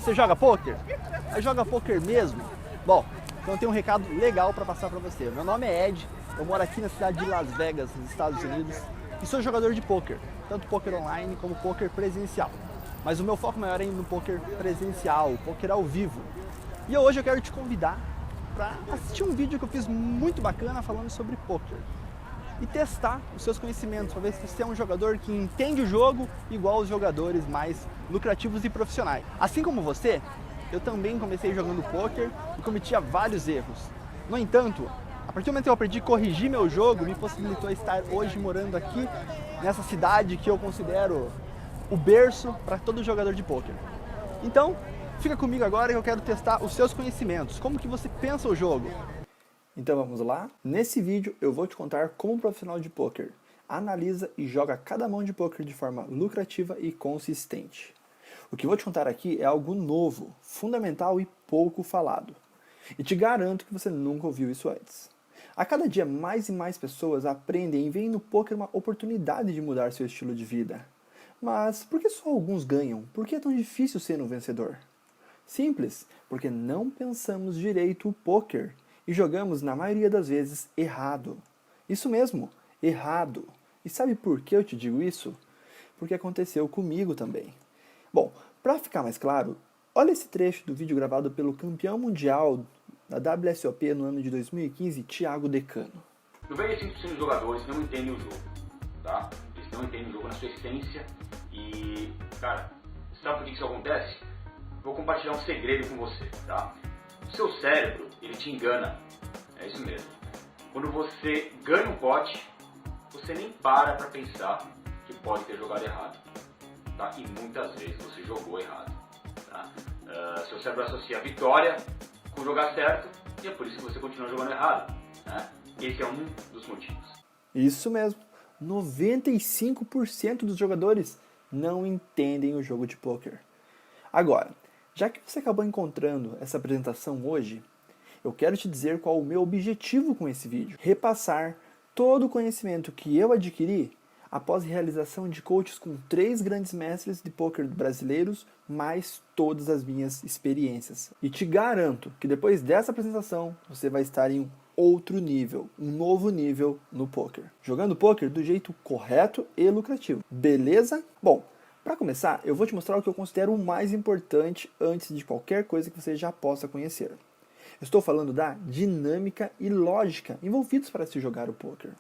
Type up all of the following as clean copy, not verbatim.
Você joga poker? Mas joga poker mesmo? Bom, então eu tenho um recado legal para passar para você. Meu nome é Ed, eu moro aqui na cidade de Las Vegas, nos Estados Unidos, e sou jogador de poker, tanto poker online como poker presencial. Mas o meu foco maior é no poker presencial, poker ao vivo. E hoje eu quero te convidar para assistir um vídeo que eu fiz muito bacana falando sobre poker e testar os seus conhecimentos, para ver se você é um jogador que entende o jogo igual os jogadores mais lucrativos e profissionais. Assim como você, eu também comecei jogando poker e cometia vários erros. No entanto, a partir do momento que eu aprendi a corrigir meu jogo, me possibilitou estar hoje morando aqui nessa cidade que eu considero o berço para todo jogador de poker. Então, fica comigo agora que eu quero testar os seus conhecimentos. Como que você pensa o jogo? Então vamos lá? Nesse vídeo eu vou te contar como um profissional de poker analisa e joga cada mão de poker de forma lucrativa e consistente. O que eu vou te contar aqui é algo novo, fundamental e pouco falado. E te garanto que você nunca ouviu isso antes. A cada dia mais e mais pessoas aprendem e veem no poker uma oportunidade de mudar seu estilo de vida. Mas por que só alguns ganham? Por que é tão difícil ser um vencedor? Simples, porque não pensamos direito o poker e jogamos na maioria das vezes errado. Isso mesmo, errado. E sabe por que eu te digo isso? Porque aconteceu comigo também. Bom, para ficar mais claro, olha esse trecho do vídeo gravado pelo campeão mundial da WSOP no ano de 2015, Thiago Decano. 95% dos jogadores não entendem o jogo, tá? Eles não entendem o jogo na sua essência e, cara, sabe por que isso acontece? Vou compartilhar um segredo com você, tá? O seu cérebro, ele te engana, é isso mesmo. Quando você ganha um pote, você nem para pensar que pode ter jogado errado, tá? E muitas vezes você jogou errado, tá? Seu cérebro associa a vitória com jogar certo e é por isso que você continua jogando errado, né? Esse é um dos motivos. Isso mesmo, 95% dos jogadores não entendem o jogo de poker. Agora, já que você acabou encontrando essa apresentação hoje, eu quero te dizer qual o meu objetivo com esse vídeo. Repassar todo o conhecimento que eu adquiri após realização de coaches com 3 grandes mestres de poker brasileiros, mais todas as minhas experiências. E te garanto que depois dessa apresentação, você vai estar em um outro nível, um novo nível no poker. Jogando poker do jeito correto e lucrativo. Beleza? Bom, para começar, eu vou te mostrar o que eu considero o mais importante antes de qualquer coisa que você já possa conhecer. Eu estou falando da dinâmica e lógica envolvidos para se jogar o poker.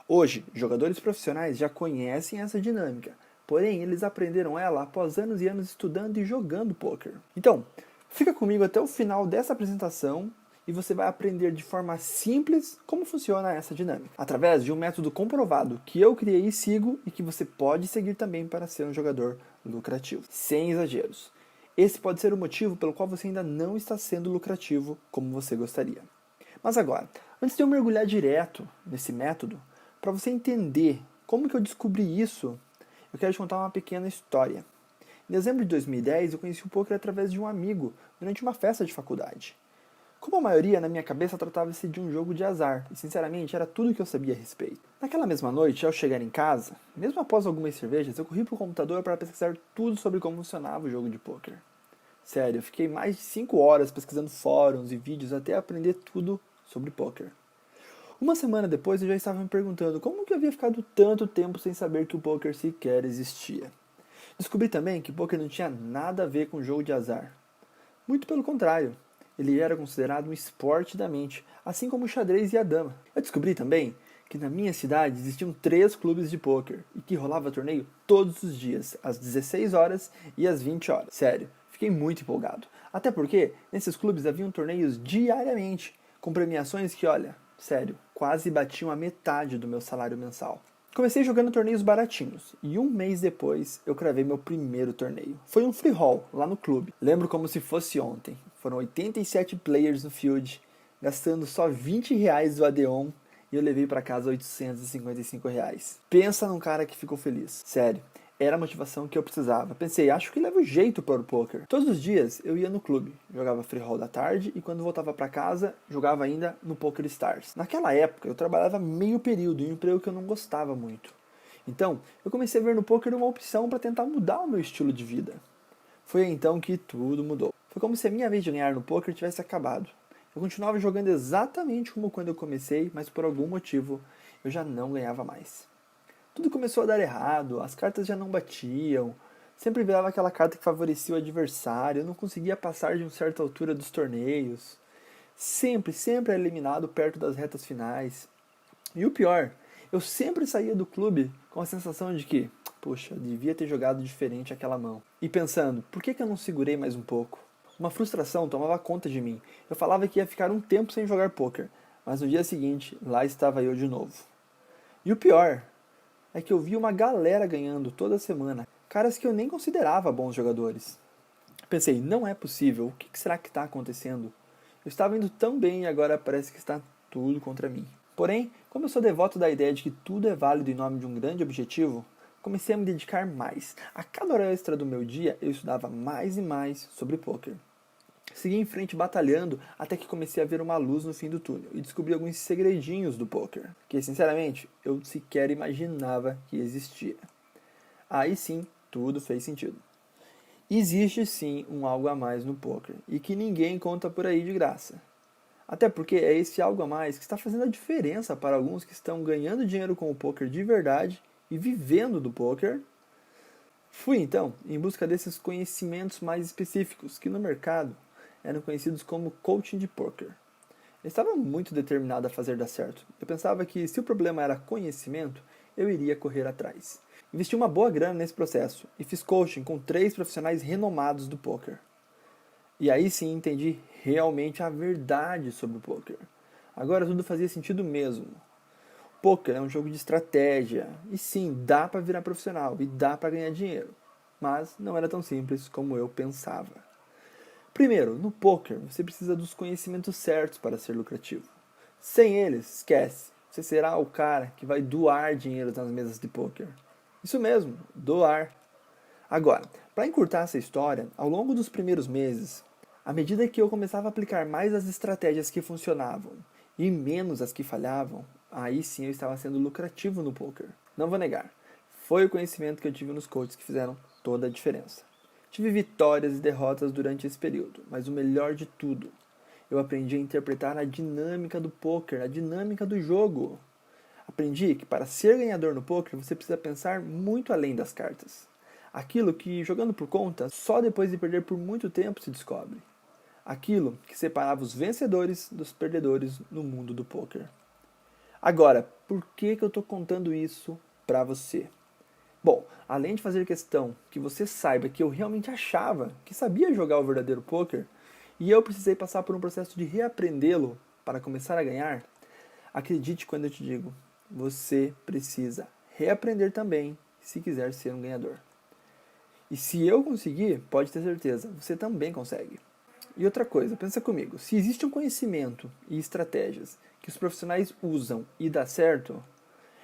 Hoje, jogadores profissionais já conhecem essa dinâmica, porém eles aprenderam ela após anos e anos estudando e jogando poker. Então, fica comigo até o final dessa apresentação e você vai aprender de forma simples como funciona essa dinâmica, através de um método comprovado que eu criei e sigo e que você pode seguir também para ser um jogador lucrativo, sem exageros. Esse pode ser o motivo pelo qual você ainda não está sendo lucrativo como você gostaria. Mas agora, antes de eu mergulhar direto nesse método, para você entender como que eu descobri isso, eu quero te contar uma pequena história. Em dezembro de 2010, eu conheci o poker através de um amigo durante uma festa de faculdade. Como a maioria, na minha cabeça, tratava-se de um jogo de azar, e sinceramente era tudo o que eu sabia a respeito. Naquela mesma noite, ao chegar em casa, mesmo após algumas cervejas, eu corri para o computador para pesquisar tudo sobre como funcionava o jogo de poker. Sério, eu fiquei mais de 5 horas pesquisando fóruns e vídeos até aprender tudo sobre poker. Uma semana depois eu já estava me perguntando como que eu havia ficado tanto tempo sem saber que o poker sequer existia. Descobri também que o poker não tinha nada a ver com jogo de azar. Muito pelo contrário, ele era considerado um esporte da mente, assim como o xadrez e a dama. Eu descobri também que na minha cidade existiam 3 clubes de poker e que rolava torneio todos os dias, às 16 horas e às 20 horas. Sério, fiquei muito empolgado. Até porque nesses clubes haviam torneios diariamente, com premiações que, olha, sério, quase batiam a metade do meu salário mensal. Comecei jogando torneios baratinhos, e um mês depois eu cravei meu primeiro torneio. Foi um free roll, lá no clube. Lembro como se fosse ontem. Foram 87 players no field, gastando só R$20 do AD-ON, e eu levei para casa R$855. Pensa num cara que ficou feliz. Sério, era a motivação que eu precisava. Pensei, acho que levo jeito para o poker. Todos os dias eu ia no clube, jogava free roll da tarde e quando voltava para casa, jogava ainda no Poker Stars. Naquela época eu trabalhava meio período em um emprego que eu não gostava muito. Então, eu comecei a ver no poker uma opção para tentar mudar o meu estilo de vida. Foi então que tudo mudou. Foi como se a minha vez de ganhar no poker tivesse acabado. Eu continuava jogando exatamente como quando eu comecei, mas por algum motivo eu já não ganhava mais. Tudo começou a dar errado, as cartas já não batiam, sempre virava aquela carta que favorecia o adversário, eu não conseguia passar de uma certa altura dos torneios. Sempre era eliminado perto das retas finais. E o pior, eu sempre saía do clube com a sensação de que, poxa, eu devia ter jogado diferente aquela mão. E pensando, por que eu não segurei mais um pouco? Uma frustração tomava conta de mim. Eu falava que ia ficar um tempo sem jogar poker, mas no dia seguinte, lá estava eu de novo. E o pior é que eu vi uma galera ganhando toda semana, caras que eu nem considerava bons jogadores. Pensei, não é possível, o que será que está acontecendo? Eu estava indo tão bem e agora parece que está tudo contra mim. Porém, como eu sou devoto da ideia de que tudo é válido em nome de um grande objetivo, comecei a me dedicar mais. A cada hora extra do meu dia, eu estudava mais e mais sobre poker. Segui em frente batalhando até que comecei a ver uma luz no fim do túnel e descobri alguns segredinhos do poker, que sinceramente eu sequer imaginava que existia. Aí sim, tudo fez sentido. Existe sim um algo a mais no poker e que ninguém conta por aí de graça. Até porque é esse algo a mais que está fazendo a diferença para alguns que estão ganhando dinheiro com o poker de verdade e vivendo do poker. Fui então em busca desses conhecimentos mais específicos que no mercado eram conhecidos como coaching de poker. Eu estava muito determinado a fazer dar certo. Eu pensava que se o problema era conhecimento, eu iria correr atrás. Investi uma boa grana nesse processo e fiz coaching com 3 profissionais renomados do poker. E aí sim entendi realmente a verdade sobre o poker. Agora tudo fazia sentido mesmo. Poker é um jogo de estratégia e sim, dá para virar profissional e dá para ganhar dinheiro. Mas não era tão simples como eu pensava. Primeiro, no poker, você precisa dos conhecimentos certos para ser lucrativo. Sem eles, esquece. Você será o cara que vai doar dinheiro nas mesas de poker. Isso mesmo, doar. Agora, para encurtar essa história, ao longo dos primeiros meses, à medida que eu começava a aplicar mais as estratégias que funcionavam e menos as que falhavam, aí sim eu estava sendo lucrativo no poker. Não vou negar, foi o conhecimento que eu tive nos coaches que fizeram toda a diferença. Tive vitórias e derrotas durante esse período, mas o melhor de tudo, eu aprendi a interpretar a dinâmica do poker, a dinâmica do jogo. Aprendi que para ser ganhador no poker você precisa pensar muito além das cartas. Aquilo que, jogando por conta, só depois de perder por muito tempo se descobre. Aquilo que separava os vencedores dos perdedores no mundo do poker. Agora, por que eu estou contando isso para você? Bom, além de fazer questão que você saiba que eu realmente achava que sabia jogar o verdadeiro poker, e eu precisei passar por um processo de reaprendê-lo para começar a ganhar, acredite quando eu te digo, você precisa reaprender também se quiser ser um ganhador. E se eu conseguir, pode ter certeza, você também consegue. E outra coisa, pensa comigo, se existe um conhecimento e estratégias que os profissionais usam e dá certo,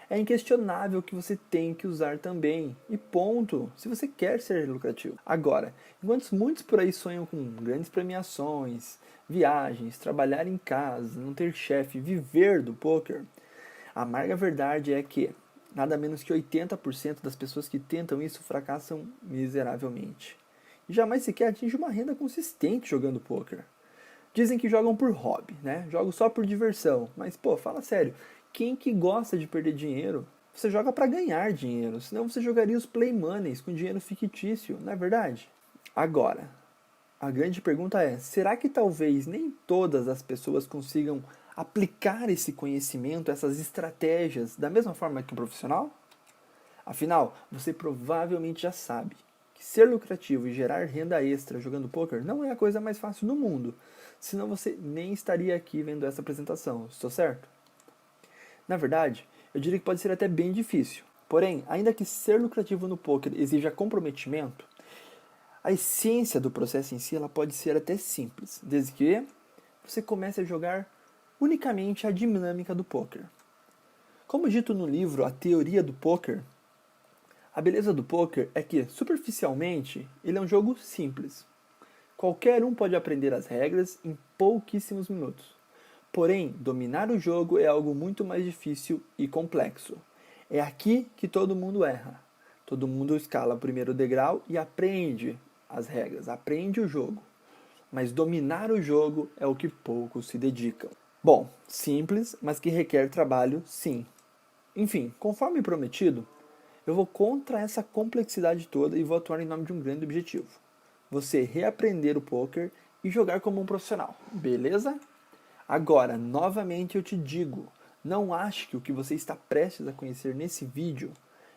é inquestionável que você tem que usar também. E ponto, se você quer ser lucrativo. Agora, enquanto muitos por aí sonham com grandes premiações, viagens, trabalhar em casa, não ter chefe, viver do poker, a amarga verdade é que nada menos que 80% das pessoas que tentam isso fracassam miseravelmente. E jamais sequer atingem uma renda consistente jogando poker. Dizem que jogam por hobby, né? Jogam só por diversão. Mas, pô, fala sério. Quem que gosta de perder dinheiro? Você joga para ganhar dinheiro. Senão você jogaria os play moneys com dinheiro fictício, não é verdade? Agora, a grande pergunta é, será que talvez nem todas as pessoas consigam aplicar esse conhecimento, essas estratégias, da mesma forma que um profissional? Afinal, você provavelmente já sabe que ser lucrativo e gerar renda extra jogando poker não é a coisa mais fácil do mundo. Senão você nem estaria aqui vendo essa apresentação, estou certo? Na verdade, eu diria que pode ser até bem difícil. Porém, ainda que ser lucrativo no poker exija comprometimento, a essência do processo em si ela pode ser até simples, desde que você comece a jogar unicamente a dinâmica do poker. Como dito no livro A Teoria do Poker, a beleza do poker é que, superficialmente, ele é um jogo simples. Qualquer um pode aprender as regras em pouquíssimos minutos. Porém, dominar o jogo é algo muito mais difícil e complexo. É aqui que todo mundo erra. Todo mundo escala o primeiro degrau e aprende as regras, aprende o jogo. Mas dominar o jogo é o que poucos se dedicam. Bom, simples, mas que requer trabalho, sim. Enfim, conforme prometido, eu vou contra essa complexidade toda e vou atuar em nome de um grande objetivo. Você reaprender o poker e jogar como um profissional, beleza? Agora, novamente eu te digo, não ache que o que você está prestes a conhecer nesse vídeo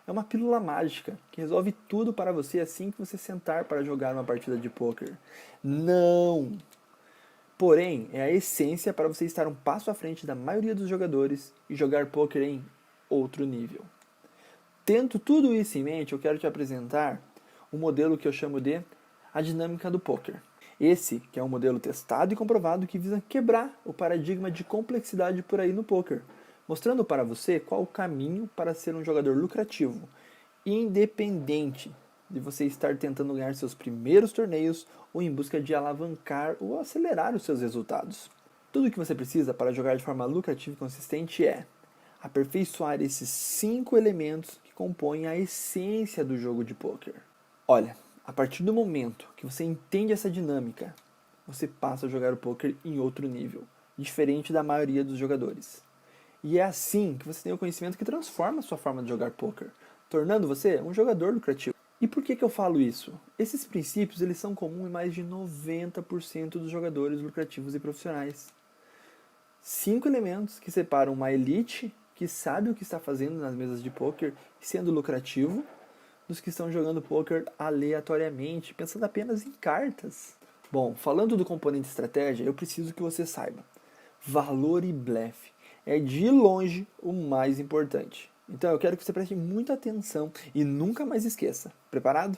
é uma pílula mágica que resolve tudo para você assim que você sentar para jogar uma partida de poker. Não! Porém, é a essência para você estar um passo à frente da maioria dos jogadores e jogar poker em outro nível. Tendo tudo isso em mente, eu quero te apresentar um modelo que eu chamo de a dinâmica do poker. Esse que é um modelo testado e comprovado que visa quebrar o paradigma de complexidade por aí no poker, mostrando para você qual o caminho para ser um jogador lucrativo, independente de você estar tentando ganhar seus primeiros torneios ou em busca de alavancar ou acelerar os seus resultados. Tudo o que você precisa para jogar de forma lucrativa e consistente é aperfeiçoar esses 5 elementos que compõem a essência do jogo de poker. Olha, a partir do momento que você entende essa dinâmica, você passa a jogar o poker em outro nível, diferente da maioria dos jogadores. E é assim que você tem o conhecimento que transforma a sua forma de jogar poker, tornando você um jogador lucrativo. E por que eu falo isso? Esses princípios eles são comuns em mais de 90% dos jogadores lucrativos e profissionais. 5 elementos que separam uma elite que sabe o que está fazendo nas mesas de poker, sendo lucrativo, dos que estão jogando poker aleatoriamente, pensando apenas em cartas. Bom, falando do componente estratégia, eu preciso que você saiba. Valor e blefe é de longe o mais importante. Então eu quero que você preste muita atenção e nunca mais esqueça. Preparado?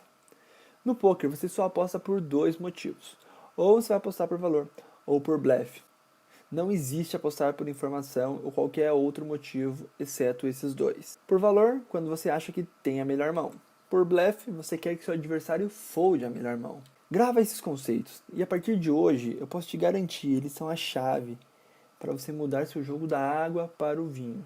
No poker você só aposta por 2 motivos. Ou você vai apostar por valor, ou por blefe. Não existe apostar por informação ou qualquer outro motivo, exceto esses 2. Por valor, quando você acha que tem a melhor mão. Por blefe, você quer que seu adversário folde a melhor mão. Grava esses conceitos e a partir de hoje eu posso te garantir, eles são a chave para você mudar seu jogo da água para o vinho.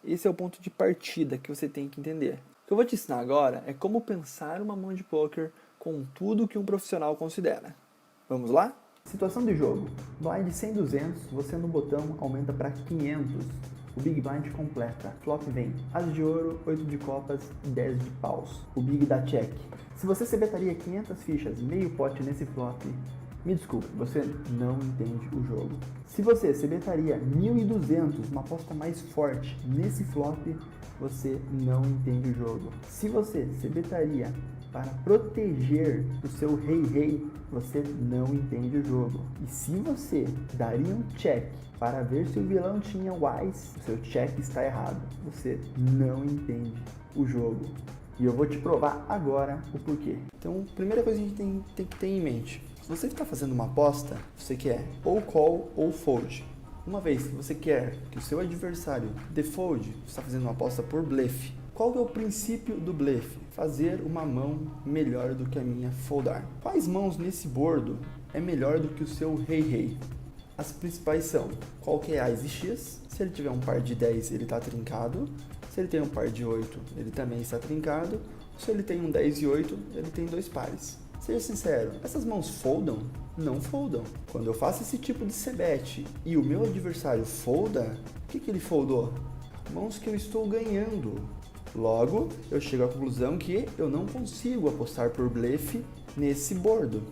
Esse é o ponto de partida que você tem que entender. O que eu vou te ensinar agora é como pensar uma mão de poker com tudo que um profissional considera. Vamos lá? Situação de jogo. Blind 100-200, você no botão aumenta para 500. O Big Blind completa. Flop vem As de ouro, 8 de copas e 10 de paus. O Big dá check. Se você sebetaria 500 fichas, meio pote nesse flop, me desculpe, você não entende o jogo. Se você sebetaria 1.200, uma aposta mais forte nesse flop, você não entende o jogo. Se você sebetaria para proteger o seu rei, você não entende o jogo. E se você daria um check para ver se o vilão tinha wise, o seu check está errado. Você não entende o jogo. E eu vou te provar agora o porquê. Então, primeira coisa que a gente tem que ter em mente. Se você está fazendo uma aposta, você quer ou call ou fold. Uma vez que você quer que o seu adversário defold, você está fazendo uma aposta por blefe. Qual que é o princípio do blefe? Fazer uma mão melhor do que a minha foldar. Quais mãos nesse bordo é melhor do que o seu rei? As principais são qual que é As e X. Se ele tiver um par de 10, ele está trincado. Se ele tem um par de 8, ele também está trincado. Se ele tem um 10 e 8, ele tem 2 pares. Seja sincero, essas mãos foldam? Não foldam. Quando eu faço esse tipo de c-bet e o meu adversário folda, o que ele foldou? Mãos que eu estou ganhando. Logo, eu chego à conclusão que eu não consigo apostar por blefe nesse bordo.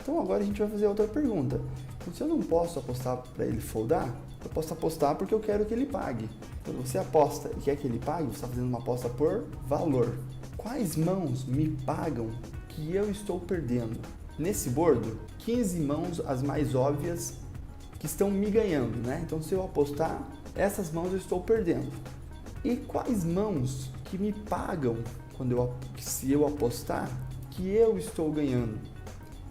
Então agora a gente vai fazer outra pergunta. Então, se eu não posso apostar para ele foldar, eu posso apostar porque eu quero que ele pague. Quando você aposta e quer que ele pague, você está fazendo uma aposta por valor. Quais mãos me pagam que eu estou perdendo? Nesse bordo, 15 mãos as mais óbvias que estão me ganhando, né? Então se eu apostar, essas mãos eu estou perdendo. E quais mãos que me pagam se eu apostar que eu estou ganhando?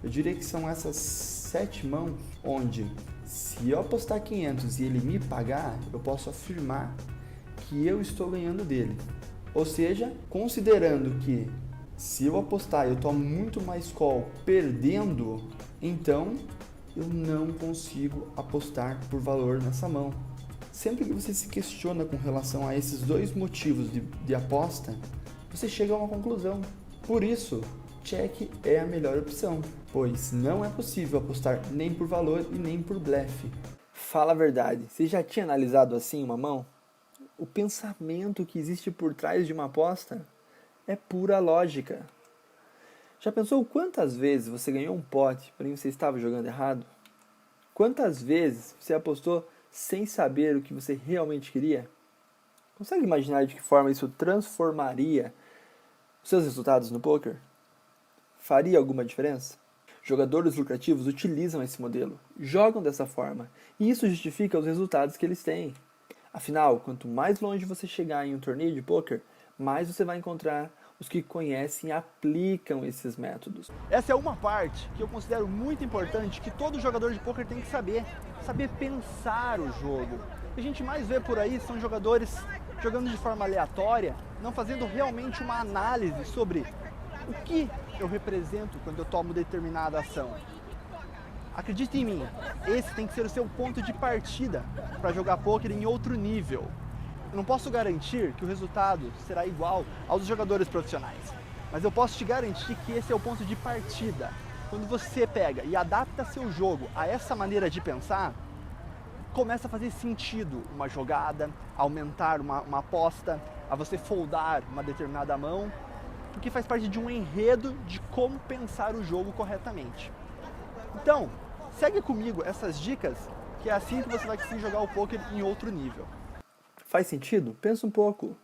Eu diria que são essas 7 mãos onde, se eu apostar 500 e ele me pagar, eu posso afirmar que eu estou ganhando dele. Ou seja, considerando que se eu apostar eu tomo muito mais call perdendo, então eu não consigo apostar por valor nessa mão. Sempre que você se questiona com relação a esses 2 motivos de aposta, você chega a uma conclusão. Por isso, cheque é a melhor opção, pois não é possível apostar nem por valor e nem por blefe. Fala a verdade, você já tinha analisado assim uma mão? O pensamento que existe por trás de uma aposta é pura lógica. Já pensou quantas vezes você ganhou um pote porém você estava jogando errado? Quantas vezes você apostou sem saber o que você realmente queria? Consegue imaginar de que forma isso transformaria os seus resultados no poker? Faria alguma diferença? Jogadores lucrativos utilizam esse modelo, jogam dessa forma, e isso justifica os resultados que eles têm. Afinal, quanto mais longe você chegar em um torneio de poker, mais você vai encontrar os que conhecem e aplicam esses métodos. Essa é uma parte que eu considero muito importante, que todo jogador de poker tem que saber pensar o jogo. O que a gente mais vê por aí são jogadores jogando de forma aleatória, não fazendo realmente uma análise sobre o que eu represento quando eu tomo determinada ação. Acredite em mim, esse tem que ser o seu ponto de partida para jogar poker em outro nível. Eu não posso garantir que o resultado será igual aos jogadores profissionais, mas eu posso te garantir que esse é o ponto de partida. Quando você pega e adapta seu jogo a essa maneira de pensar, começa a fazer sentido uma jogada, aumentar uma aposta, a você foldar uma determinada mão, porque faz parte de um enredo de como pensar o jogo corretamente. Então, segue comigo essas dicas, que é assim que você vai conseguir jogar o poker em outro nível. Faz sentido? Pensa um pouco.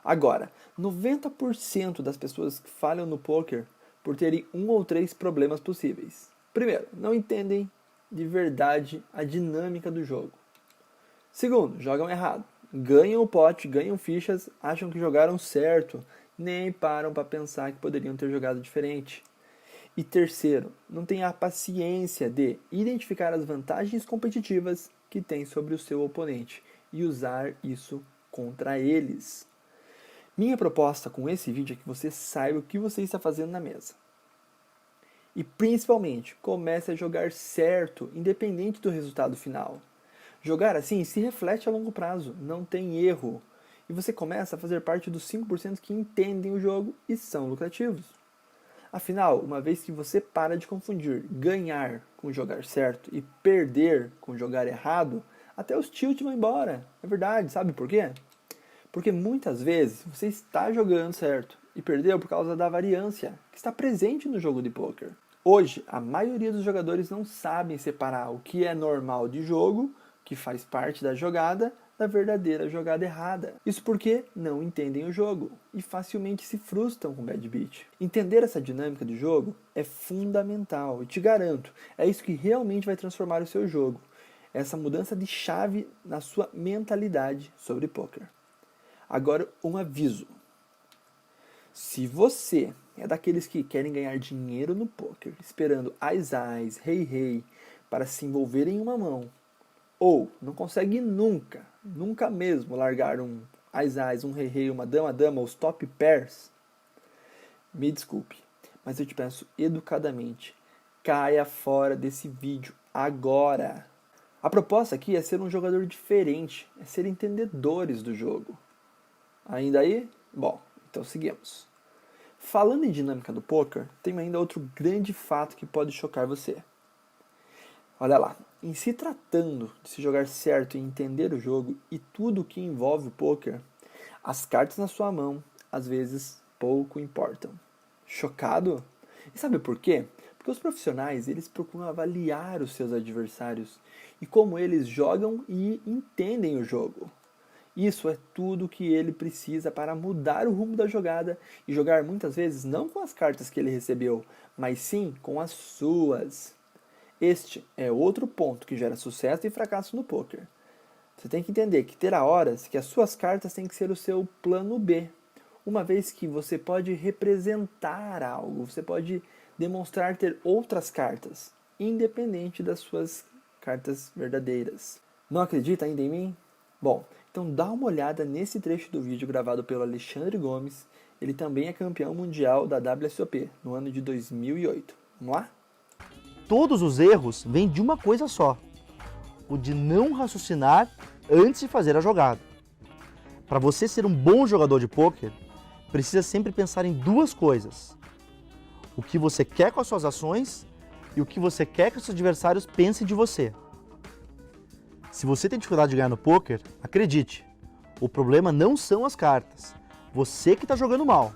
Agora, 90% das pessoas que falham no poker por terem 1 ou 3 problemas possíveis. Primeiro, não entendem de verdade a dinâmica do jogo. Segundo, jogam errado. Ganham o pote, ganham fichas, acham que jogaram certo, nem param para pensar que poderiam ter jogado diferente. E terceiro, não têm a paciência de identificar as vantagens competitivas que tem sobre o seu oponente e usar isso contra eles. Minha proposta com esse vídeo é que você saiba o que você está fazendo na mesa. E principalmente, comece a jogar certo, independente do resultado final. Jogar assim se reflete a longo prazo, não tem erro. E você começa a fazer parte dos 5% que entendem o jogo e são lucrativos. Afinal, uma vez que você para de confundir ganhar com jogar certo e perder com jogar errado, até os tilt vão embora. É verdade, sabe por quê? Porque muitas vezes você está jogando certo e perdeu por causa da variância que está presente no jogo de poker. Hoje, a maioria dos jogadores não sabem separar o que é normal de jogo, que faz parte da jogada, da verdadeira jogada errada. Isso porque não entendem o jogo e facilmente se frustram com bad beat. Entender essa dinâmica do jogo é fundamental e te garanto, é isso que realmente vai transformar o seu jogo. Essa mudança de chave na sua mentalidade sobre poker. Agora, um aviso. Se você é daqueles que querem ganhar dinheiro no poker, esperando ás, rei, para se envolver em uma mão, ou não consegue nunca mesmo largar um ás, um rei, uma dama, os top pairs, me desculpe, mas eu te peço educadamente, caia fora desse vídeo agora. A proposta aqui é ser um jogador diferente, é ser entendedores do jogo. Ainda aí? Bom, então seguimos. Falando em dinâmica do poker, tem ainda outro grande fato que pode chocar você. Olha lá, em se tratando de se jogar certo e entender o jogo e tudo o que envolve o poker, as cartas na sua mão, às vezes, pouco importam. Chocado? E sabe por quê? Porque os profissionais, eles procuram avaliar os seus adversários e como eles jogam e entendem o jogo. Isso é tudo que ele precisa para mudar o rumo da jogada e jogar muitas vezes não com as cartas que ele recebeu, mas sim com as suas. Este é outro ponto que gera sucesso e fracasso no poker. Você tem que entender que terá horas que as suas cartas têm que ser o seu plano B, uma vez que você pode representar algo, você pode demonstrar ter outras cartas, independente das suas cartas verdadeiras. Não acredita ainda em mim? Bom, então dá uma olhada nesse trecho do vídeo gravado pelo Alexandre Gomes. Ele também é campeão mundial da WSOP no ano de 2008. Vamos lá? Todos os erros vêm de uma coisa só: o de não raciocinar antes de fazer a jogada. Para você ser um bom jogador de pôquer, precisa sempre pensar em duas coisas: o que você quer com as suas ações e o que você quer que os seus adversários pensem de você. Se você tem dificuldade de ganhar no poker, acredite, o problema não são as cartas, você que está jogando mal.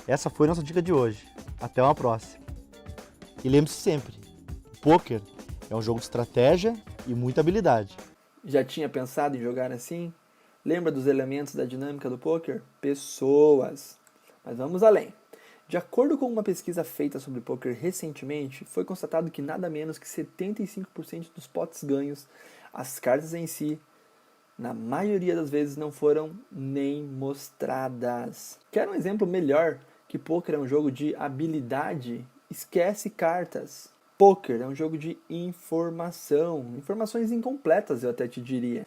Essa foi a nossa dica de hoje. Até uma próxima. E lembre-se sempre, o poker é um jogo de estratégia e muita habilidade. Já tinha pensado em jogar assim? Lembra dos elementos da dinâmica do poker? Pessoas. Mas vamos além. De acordo com uma pesquisa feita sobre poker recentemente, foi constatado que nada menos que 75% dos potes ganhos, as cartas em si, na maioria das vezes não foram nem mostradas. Quer um exemplo melhor que poker é um jogo de habilidade? Esquece cartas. Poker é um jogo de informação, informações incompletas eu até te diria.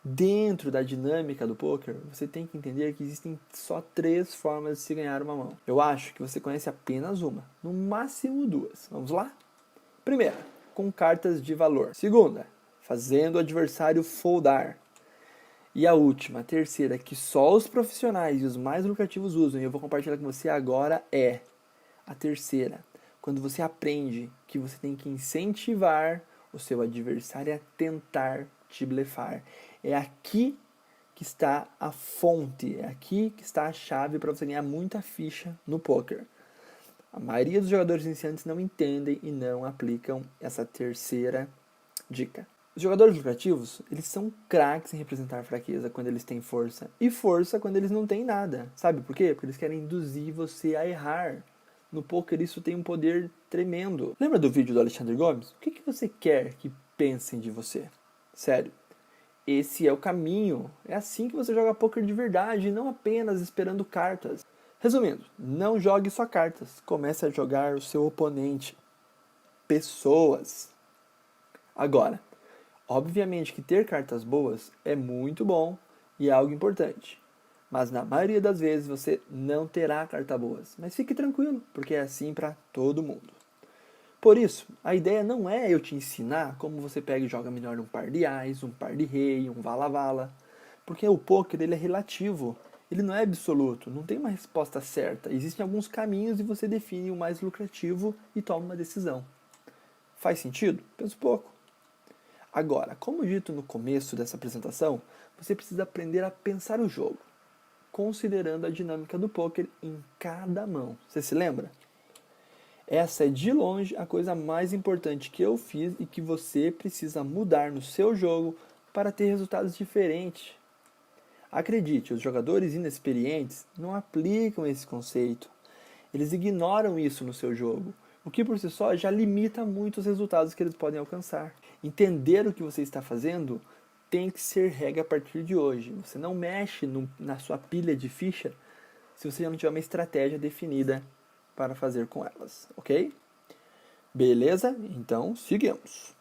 Dentro da dinâmica do poker, você tem que entender que existem só 3 formas de se ganhar uma mão. Eu acho que você conhece apenas uma, no máximo 2. Vamos lá? Primeira, com cartas de valor. Segunda, fazendo o adversário foldar. E a última, a terceira, que só os profissionais e os mais lucrativos usam, e eu vou compartilhar com você agora, é a terceira. Quando você aprende que você tem que incentivar o seu adversário a tentar te blefar. É aqui que está a fonte, é aqui que está a chave para você ganhar muita ficha no poker. A maioria dos jogadores iniciantes não entendem e não aplicam essa terceira dica. Os jogadores lucrativos, eles são craques em representar fraqueza quando eles têm força e força quando eles não têm nada. Sabe por quê? Porque eles querem induzir você a errar. No poker isso tem um poder tremendo. Lembra do vídeo do Alexandre Gomes? O que você quer que pensem de você? Sério. Esse é o caminho. É assim que você joga poker de verdade, não apenas esperando cartas. Resumindo, não jogue só cartas. Comece a jogar o seu oponente. Pessoas. Agora, obviamente que ter cartas boas é muito bom e é algo importante. Mas na maioria das vezes você não terá cartas boas. Mas fique tranquilo, porque é assim para todo mundo. Por isso, a ideia não é eu te ensinar como você pega e joga melhor um par de ás, um par de rei, um vala-vala. Porque o poker ele é relativo, ele não é absoluto, não tem uma resposta certa. Existem alguns caminhos e você define o mais lucrativo e toma uma decisão. Faz sentido? Pensa um pouco. Agora, como dito no começo dessa apresentação, você precisa aprender a pensar o jogo, considerando a dinâmica do poker em cada mão. Você se lembra? Essa é de longe a coisa mais importante que eu fiz e que você precisa mudar no seu jogo para ter resultados diferentes. Acredite, os jogadores inexperientes não aplicam esse conceito. Eles ignoram isso no seu jogo, o que por si só já limita muito os resultados que eles podem alcançar. Entender o que você está fazendo tem que ser regra a partir de hoje. Você não mexe na sua pilha de ficha se você já não tiver uma estratégia definida para fazer com elas, ok? Beleza? Então, seguimos.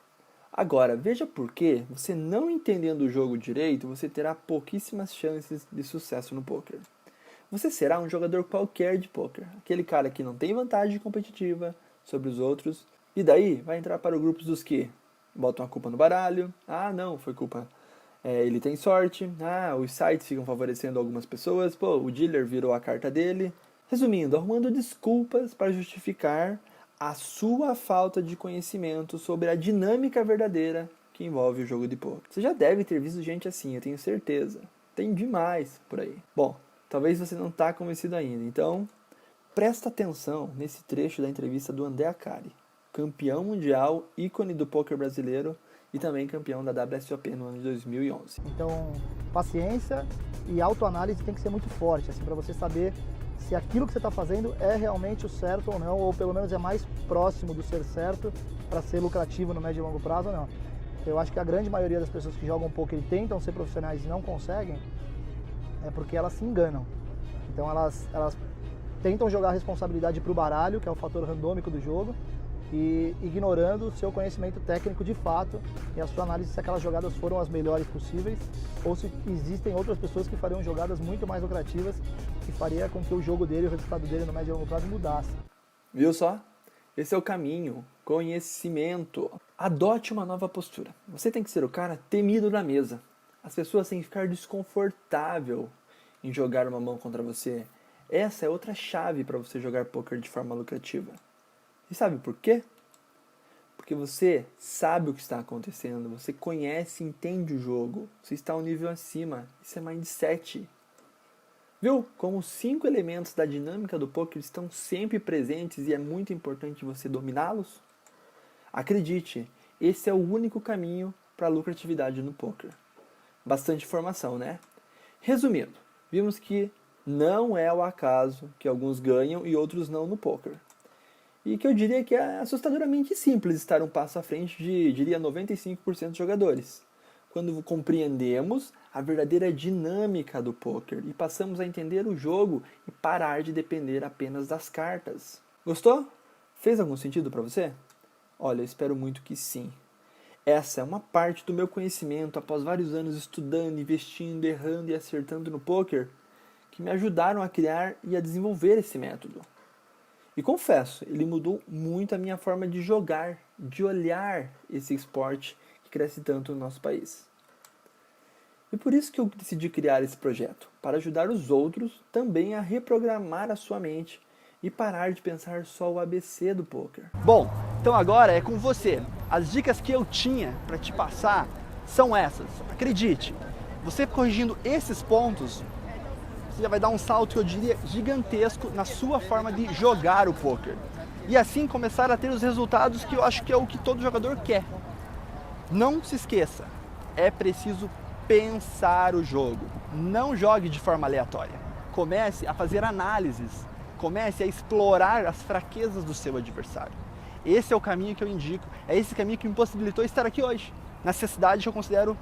Agora, veja por que você não entendendo o jogo direito, você terá pouquíssimas chances de sucesso no poker. Você será um jogador qualquer de poker, aquele cara que não tem vantagem competitiva sobre os outros, e daí vai entrar para o grupo dos que botam a culpa no baralho. Ah, não, foi culpa. Ele tem sorte. Ah, os sites ficam favorecendo algumas pessoas. Pô, o dealer virou a carta dele. Resumindo, arrumando desculpas para justificar a sua falta de conhecimento sobre a dinâmica verdadeira que envolve o jogo de poker. Você já deve ter visto gente assim, eu tenho certeza. Tem demais por aí. Bom, talvez você não está convencido ainda, então presta atenção nesse trecho da entrevista do André Akari, campeão mundial, ícone do poker brasileiro e também campeão da WSOP no ano de 2011. Então, paciência e autoanálise tem que ser muito forte, assim, para você saber se aquilo que você está fazendo é realmente o certo ou não, ou pelo menos é mais próximo do ser certo para ser lucrativo no médio e longo prazo ou não. Eu acho que a grande maioria das pessoas que jogam poker e tentam ser profissionais e não conseguem, é porque elas se enganam. Então elas tentam jogar a responsabilidade para o baralho, que é o fator randômico do jogo, e ignorando o seu conhecimento técnico de fato e a sua análise se aquelas jogadas foram as melhores possíveis ou se existem outras pessoas que fariam jogadas muito mais lucrativas que faria com que o jogo dele, o resultado dele no médio e longo prazo mudasse. Viu só? Esse é o caminho. Conhecimento. Adote uma nova postura. Você tem que ser o cara temido na mesa. As pessoas têm que ficar desconfortável em jogar uma mão contra você. Essa é outra chave para você jogar poker de forma lucrativa. E sabe por quê? Porque você sabe o que está acontecendo, você conhece e entende o jogo, você está um nível acima, isso é mindset. Viu? Como os 5 elementos da dinâmica do poker estão sempre presentes e é muito importante você dominá-los? Acredite, esse é o único caminho para a lucratividade no poker. Bastante informação, né? Resumindo, vimos que não é o acaso que alguns ganham e outros não no poker. E que eu diria que é assustadoramente simples estar um passo à frente de, diria, 95% dos jogadores. Quando compreendemos a verdadeira dinâmica do poker e passamos a entender o jogo e parar de depender apenas das cartas. Gostou? Fez algum sentido para você? Olha, eu espero muito que sim. Essa é uma parte do meu conhecimento após vários anos estudando, investindo, errando e acertando no poker que me ajudaram a criar e a desenvolver esse método. E confesso, ele mudou muito a minha forma de jogar, de olhar esse esporte que cresce tanto no nosso país. E por isso que eu decidi criar esse projeto, para ajudar os outros também a reprogramar a sua mente e parar de pensar só o ABC do poker. Bom, então agora é com você. As dicas que eu tinha para te passar são essas. Acredite, você corrigindo esses pontos, você já vai dar um salto, eu diria, gigantesco na sua forma de jogar o poker. E assim começar a ter os resultados que eu acho que é o que todo jogador quer. Não se esqueça, é preciso pensar o jogo. Não jogue de forma aleatória. Comece a fazer análises. Comece a explorar as fraquezas do seu adversário. Esse é o caminho que eu indico, é esse caminho que me possibilitou estar aqui hoje. Nessa cidade que eu considero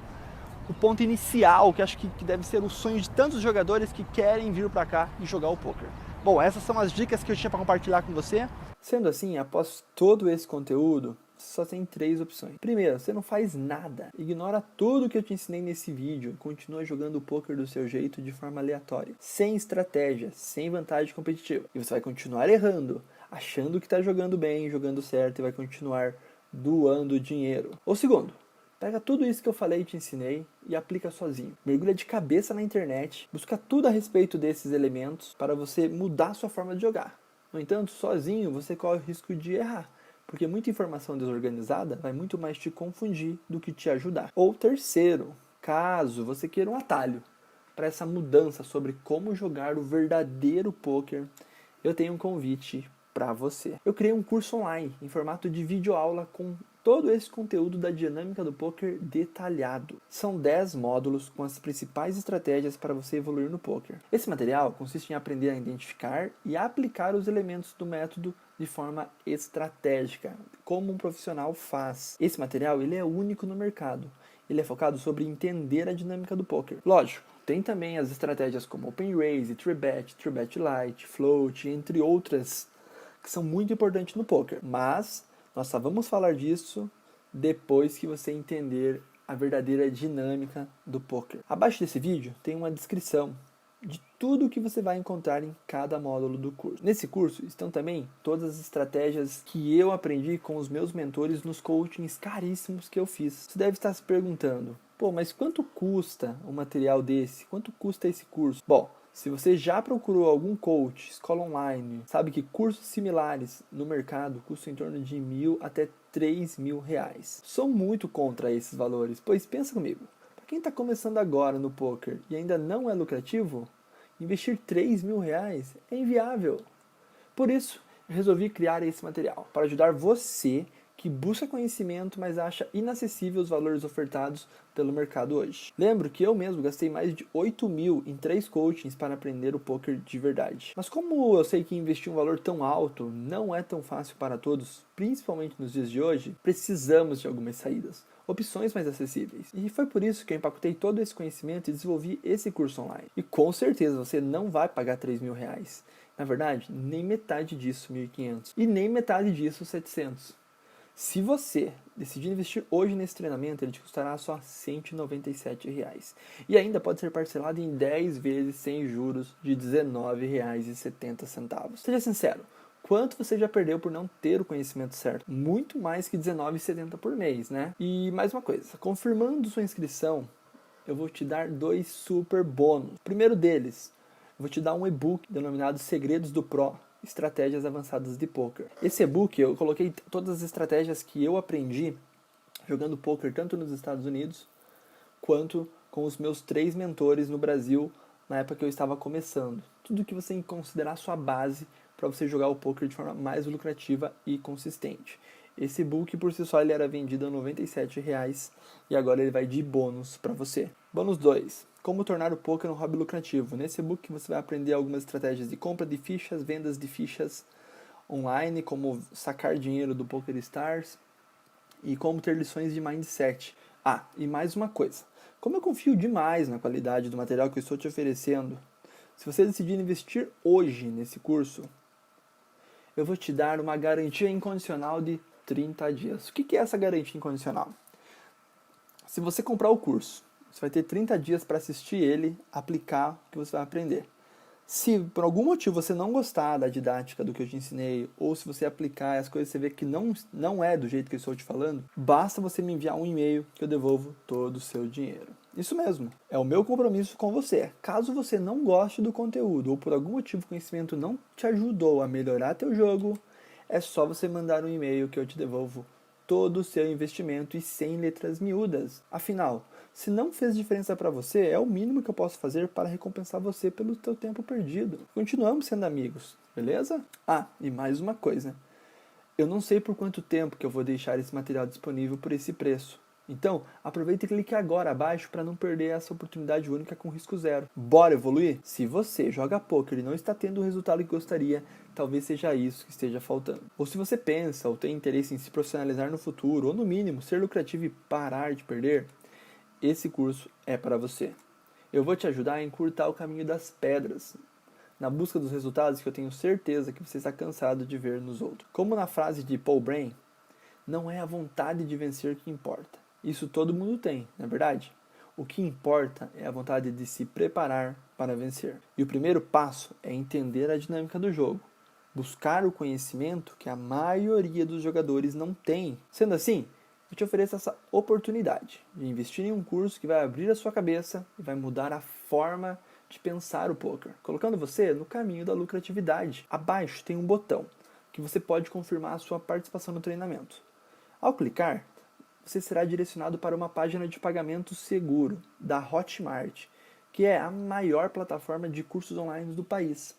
o ponto inicial, que acho que deve ser o sonho de tantos jogadores que querem vir para cá e jogar o poker. Bom, essas são as dicas que eu tinha para compartilhar com você. Sendo assim, após todo esse conteúdo, você só tem 3 opções. Primeiro, você não faz nada. Ignora tudo que eu te ensinei nesse vídeo e continua jogando o poker do seu jeito de forma aleatória, sem estratégia, sem vantagem competitiva. E você vai continuar errando, achando que está jogando bem, jogando certo e vai continuar doando dinheiro. Ou segundo, pega tudo isso que eu falei e te ensinei e aplica sozinho. Mergulha de cabeça na internet, busca tudo a respeito desses elementos para você mudar a sua forma de jogar. No entanto, sozinho você corre o risco de errar, porque muita informação desorganizada vai muito mais te confundir do que te ajudar. Ou terceiro, caso você queira um atalho para essa mudança sobre como jogar o verdadeiro poker, eu tenho um convite para você. Eu criei um curso online em formato de videoaula com todo esse conteúdo da dinâmica do poker detalhado. São 10 módulos com as principais estratégias para você evoluir no poker. Esse material consiste em aprender a identificar e aplicar os elementos do método de forma estratégica, como um profissional faz. Esse material ele é único no mercado. Ele é focado sobre entender a dinâmica do poker. Lógico, tem também as estratégias como Open Raise, 3Bet, 3Bet Lite, Float, entre outras, que são muito importantes no poker. Mas nós só vamos falar disso depois que você entender a verdadeira dinâmica do poker. Abaixo desse vídeo tem uma descrição de tudo o que você vai encontrar em cada módulo do curso. Nesse curso estão também todas as estratégias que eu aprendi com os meus mentores nos coachings caríssimos que eu fiz. Você deve estar se perguntando, pô, mas quanto custa um material desse? Quanto custa esse curso? Bom, se você já procurou algum coach, escola online, sabe que cursos similares no mercado custam em torno de R$1.000 até R$3.000. Sou muito contra esses valores, pois pensa comigo, para quem está começando agora no poker e ainda não é lucrativo, investir R$3.000 é inviável. Por isso, eu resolvi criar esse material, para ajudar você que busca conhecimento, mas acha inacessível os valores ofertados pelo mercado hoje. Lembro que eu mesmo gastei mais de R$8.000 em 3 coachings para aprender o poker de verdade. Mas como eu sei que investir um valor tão alto não é tão fácil para todos, principalmente nos dias de hoje, precisamos de algumas saídas, opções mais acessíveis. E foi por isso que eu empacotei todo esse conhecimento e desenvolvi esse curso online. E com certeza você não vai pagar R$3.000. Na verdade, nem metade disso, R$1.500. E nem metade disso, R$700. Se você decidir investir hoje nesse treinamento, ele te custará só R$197. E ainda pode ser parcelado em 10 vezes sem juros de R$19,70. Seja sincero, quanto você já perdeu por não ter o conhecimento certo? Muito mais que R$19,70 por mês, né? E mais uma coisa, confirmando sua inscrição, eu vou te dar 2 super bônus. O primeiro deles, vou te dar um e-book denominado Segredos do Pro, Estratégias Avançadas de Poker. Esse e-book eu coloquei todas as estratégias que eu aprendi jogando poker tanto nos Estados Unidos quanto com os meus 3 mentores no Brasil na época que eu estava começando. Tudo que você tem que considerar sua base para você jogar o poker de forma mais lucrativa e consistente. Esse e-book por si só ele era vendido a R$ 97,00 e agora ele vai de bônus para você. Bônus 2. Como tornar o poker um hobby lucrativo. Nesse e-book você vai aprender algumas estratégias de compra de fichas, vendas de fichas online, como sacar dinheiro do PokerStars e como ter lições de mindset. Ah, e mais uma coisa. Como eu confio demais na qualidade do material que eu estou te oferecendo, se você decidir investir hoje nesse curso, eu vou te dar uma garantia incondicional de 30 dias. O que é essa garantia incondicional? Se você comprar o curso, você vai ter 30 dias para assistir ele, aplicar o que você vai aprender. Se por algum motivo você não gostar da didática do que eu te ensinei, ou se você aplicar as coisas e você ver que não é do jeito que eu estou te falando, basta você me enviar um e-mail que eu devolvo todo o seu dinheiro. Isso mesmo, é o meu compromisso com você. Caso você não goste do conteúdo, ou por algum motivo o conhecimento não te ajudou a melhorar teu jogo, é só você mandar um e-mail que eu te devolvo todo o seu investimento e sem letras miúdas. Afinal, se não fez diferença para você, é o mínimo que eu posso fazer para recompensar você pelo teu tempo perdido. Continuamos sendo amigos, beleza? Ah, e mais uma coisa. Eu não sei por quanto tempo que eu vou deixar esse material disponível por esse preço. Então, aproveita e clique agora abaixo para não perder essa oportunidade única com risco zero. Bora evoluir? Se você joga poker e não está tendo o resultado que gostaria, talvez seja isso que esteja faltando. Ou se você pensa ou tem interesse em se profissionalizar no futuro, ou no mínimo ser lucrativo e parar de perder, esse curso é para você. Eu vou te ajudar a encurtar o caminho das pedras, na busca dos resultados que eu tenho certeza que você está cansado de ver nos outros. Como na frase de Paul Brain, não é a vontade de vencer que importa. Isso todo mundo tem, não é verdade? O que importa é a vontade de se preparar para vencer. E o primeiro passo é entender a dinâmica do jogo. Buscar o conhecimento que a maioria dos jogadores não tem. Sendo assim, eu te ofereço essa oportunidade de investir em um curso que vai abrir a sua cabeça e vai mudar a forma de pensar o poker, colocando você no caminho da lucratividade. Abaixo tem um botão que você pode confirmar a sua participação no treinamento. Ao clicar, você será direcionado para uma página de pagamento seguro da Hotmart, que é a maior plataforma de cursos online do país.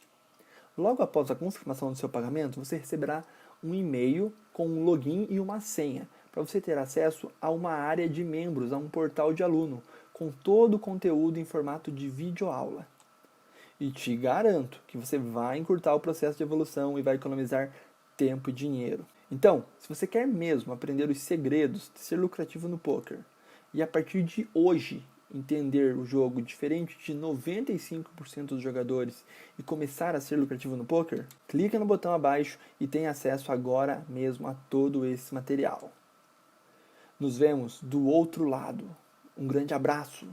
Logo após a confirmação do seu pagamento, você receberá um e-mail com um login e uma senha para você ter acesso a uma área de membros, a um portal de aluno, com todo o conteúdo em formato de videoaula. E te garanto que você vai encurtar o processo de evolução e vai economizar tempo e dinheiro. Então, se você quer mesmo aprender os segredos de ser lucrativo no poker e a partir de hoje entender o jogo diferente de 95% dos jogadores e começar a ser lucrativo no poker, clica no botão abaixo e tenha acesso agora mesmo a todo esse material. Nos vemos do outro lado. Um grande abraço!